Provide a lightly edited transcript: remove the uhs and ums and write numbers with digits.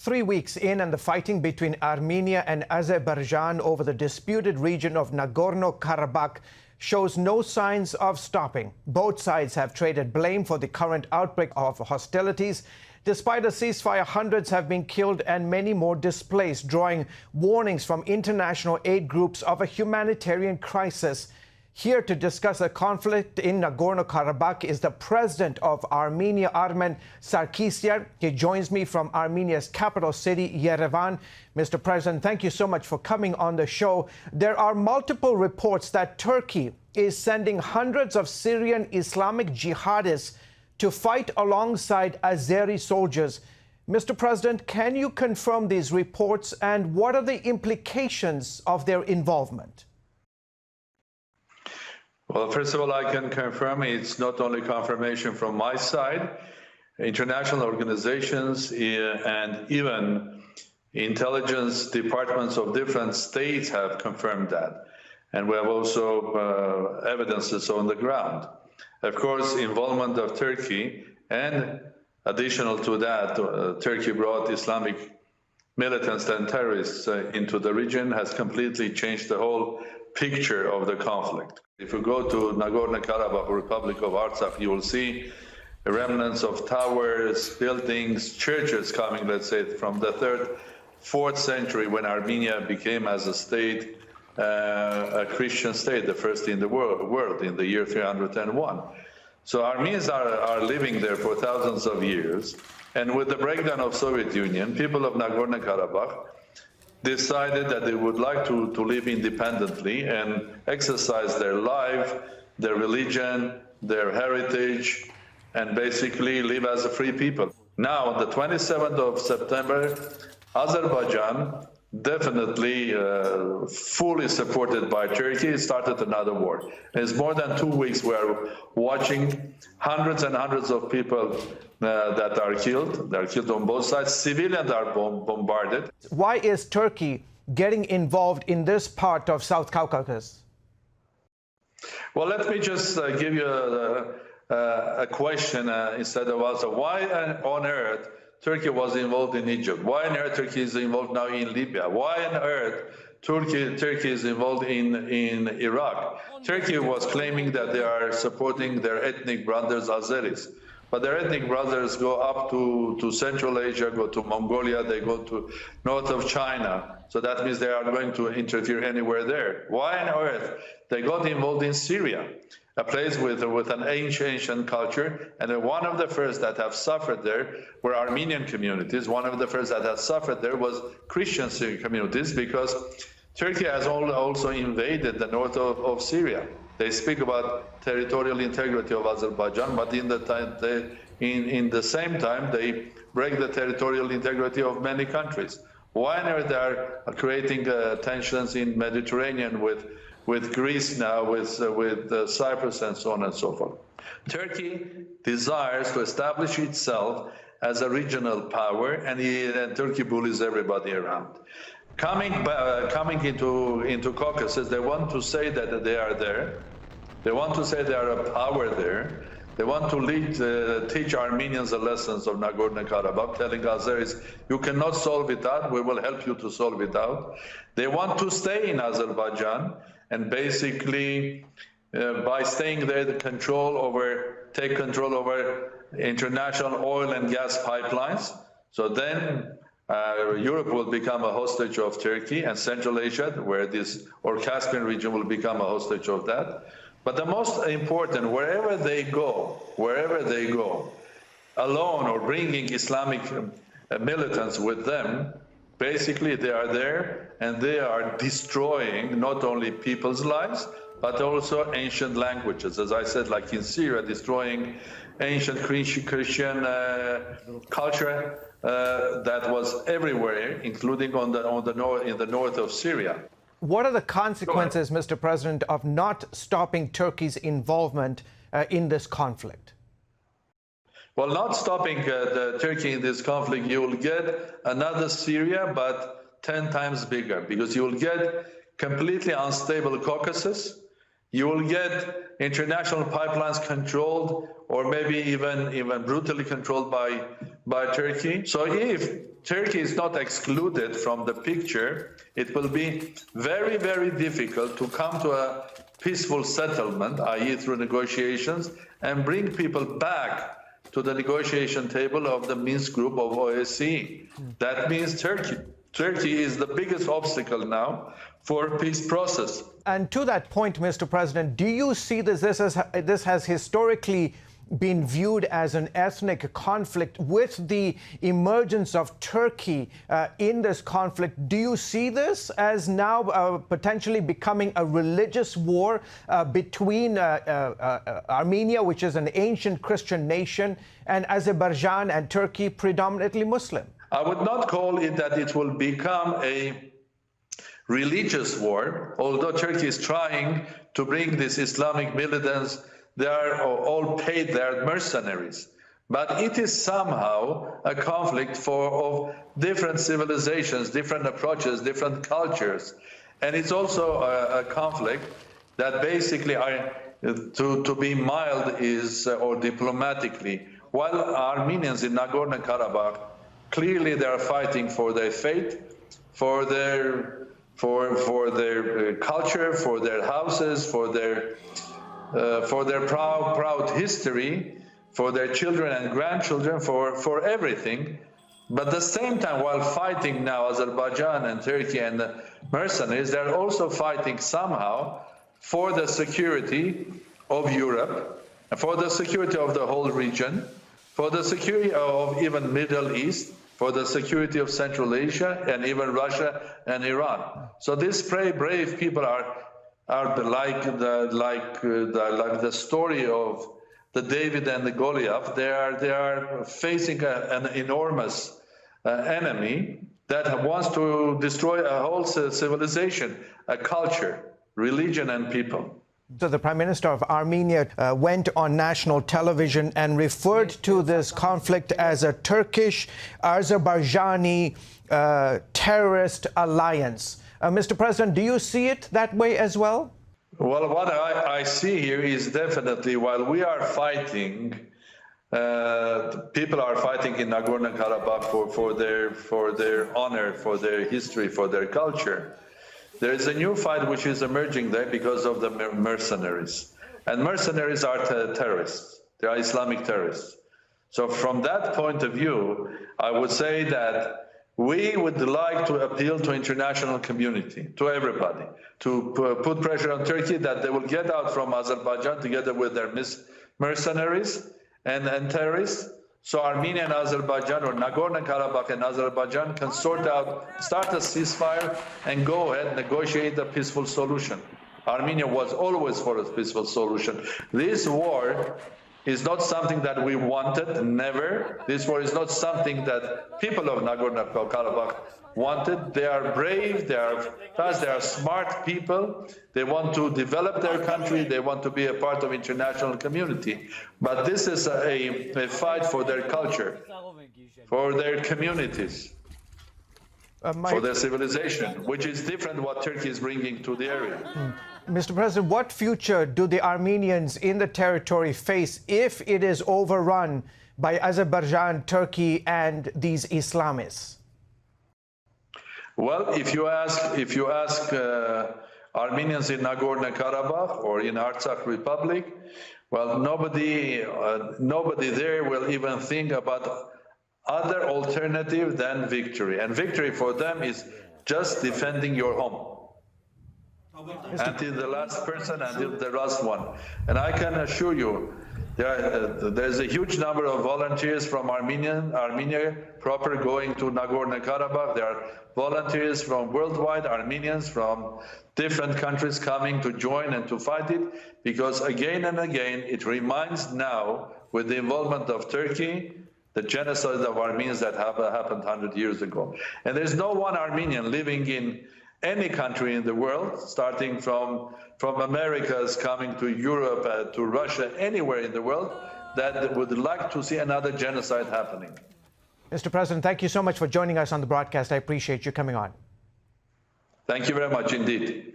3 weeks in, and the fighting between Armenia and Azerbaijan over the disputed region of Nagorno-Karabakh shows no signs of stopping. Both sides have traded blame for the current outbreak of hostilities. Despite a ceasefire, hundreds have been killed and many more displaced, drawing warnings from international aid groups of a humanitarian crisis. Here to discuss the conflict in Nagorno-Karabakh is the president of Armenia, Armեն Սարգսյանի. He joins me from Armenia's capital city, Yerevan. Mr. President, thank you so much for coming on the show. There are multiple reports that Turkey is sending hundreds of Syrian Islamic jihadists to fight alongside Azeri soldiers. Mr. President, can you confirm these reports, and what are the implications of their involvement? Well, first of all, I can confirm it's not only confirmation from my side. International organizations and even intelligence departments of different states have confirmed that. And we have also evidences on the ground. Of course, involvement of Turkey, and additional to that, Turkey brought Islamic militants and terrorists into the region, has completely changed the whole picture of the conflict. If you go to Nagorno-Karabakh Republic of Artsakh, you will see remnants of towers, buildings, churches coming, let's say, from the 3rd, 4th century, when Armenia became as a state, a Christian state, the first in the world in the year 301. So Armenians are living there for thousands of years. And with the breakdown of Soviet Union, people of Nagorno-Karabakh decided that they would like to live independently and exercise their life, their religion, their heritage, and basically live as a free people. Now, on the 27th of September, Azerbaijan, definitely fully supported by Turkey, started another war. It's more than 2 weeks we are watching hundreds and hundreds of people that are killed. They're killed on both sides. Civilians are bombarded. Why is Turkey getting involved in this part of South Caucasus? Well, let me just give you a question instead of answer. Why on earth Turkey was involved in Egypt? Why on earth Turkey is involved now in Libya? Why on earth Turkey is involved in Iraq? Turkey was claiming that they are supporting their ethnic brothers, Azeris. But their ethnic brothers go up to Central Asia, go to Mongolia, they go to north of China. So that means they are going to interfere anywhere there. Why on earth they got involved in Syria, a place with an ancient culture, and one of the first that have suffered there were Armenian communities. One of the first that have suffered there was Christian communities, because Turkey has also invaded the north of Syria. They speak about territorial integrity of Azerbaijan, but in the same time, they break the territorial integrity of many countries. Why on earth they are creating tensions in Mediterranean with Greece now, with Cyprus, and so on and so forth? Turkey desires to establish itself as a regional power, and Turkey bullies everybody around. Coming into Caucasus, they want to say that they are there. They want to say they are a power there. They want to teach Armenians the lessons of Nagorno-Karabakh, telling Azeris, you cannot solve it out, we will help you to solve it out. They want to stay in Azerbaijan, and basically, by staying there, take control over international oil and gas pipelines. So then Europe will become a hostage of Turkey, and Central Asia, or Caspian region, will become a hostage of that. But the most important, wherever they go, alone or bringing Islamic militants with them, basically they are there and they are destroying not only people's lives, but also ancient languages. As I said, like in Syria, destroying ancient Christian culture that was everywhere, including in the north of Syria. What are the consequences, Mr. President, of not stopping Turkey's involvement in this conflict? Well, not stopping Turkey in this conflict, you will get another Syria, but 10 times bigger, because you will get completely unstable Caucasus. You will get international pipelines controlled or maybe even brutally controlled by Turkey. So if Turkey is not excluded from the picture, it will be very, very difficult to come to a peaceful settlement, i.e. through negotiations, and bring people back to the negotiation table of the Minsk group of OSCE. That means Turkey. Turkey is the biggest obstacle now for peace process. And to that point, Mr. President, do you see this has historically been viewed as an ethnic conflict? With the emergence of Turkey in this conflict, do you see this as now potentially becoming a religious war between Armenia, which is an ancient Christian nation, and Azerbaijan and Turkey, predominantly Muslim? I would not call it that it will become a religious war, although Turkey is trying to bring these Islamic militants. They are all paid, they are mercenaries. But it is somehow a conflict of different civilizations, different approaches, different cultures. And it's also a conflict that basically, to be mild, is, or diplomatically, while Armenians in Nagorno-Karabakh, clearly they are fighting for their faith, for their culture, for their houses, for their proud history, for their children and grandchildren, for everything. But at the same time, while fighting now Azerbaijan and Turkey and the mercenaries, they're also fighting somehow for the security of Europe, for the security of the whole region, for the security of even Middle East, for the security of Central Asia and even Russia and Iran. So these brave people are like the story of the David and the Goliath. They are facing an enormous enemy that wants to destroy a whole civilization, a culture, religion, and people. So the Prime Minister of Armenia went on national television and referred to this conflict as a Turkish-Azerbaijani terrorist alliance. Mr. President, do you see it that way as well? Well, what I see here is definitely while we are fighting, people are fighting in Nagorno-Karabakh for their honor, for their history, for their culture. There is a new fight which is emerging there because of the mercenaries. And mercenaries are terrorists. They are Islamic terrorists. So from that point of view, I would say that we would like to appeal to international community, to everybody, to put pressure on Turkey that they will get out from Azerbaijan together with their mercenaries and terrorists. So Armenia and Azerbaijan, or Nagorno-Karabakh and Azerbaijan, can start a ceasefire and go ahead and negotiate a peaceful solution. Armenia was always for a peaceful solution. This war is not something that we wanted, never. This war is not something that people of Nagorno-Karabakh wanted. They are brave, they are fast, they are smart people. They want to develop their country, they want to be a part of international community. But this is a fight for their culture, for their communities, for their civilization, which is different what Turkey is bringing to the area. Mr. President, what future do the Armenians in the territory face if it is overrun by Azerbaijan, Turkey, and these Islamists? Well, if you ask Armenians in Nagorno-Karabakh or in Artsakh Republic, well, nobody there will even think about other alternative than victory. And victory for them is just defending your home. Until the last person, until the last one. And I can assure you, there's a huge number of volunteers from Armenia proper going to Nagorno-Karabakh. There are volunteers from worldwide, Armenians from different countries coming to join and to fight it, because again and again, it reminds now, with the involvement of Turkey, the genocide of Armenians that happened 100 years ago. And there's no one Armenian living in any country in the world, starting from Americas, coming to Europe, to Russia, anywhere in the world, that would like to see another genocide happening. Mr. President, thank you so much for joining us on the broadcast. I appreciate you coming on. Thank you very much indeed.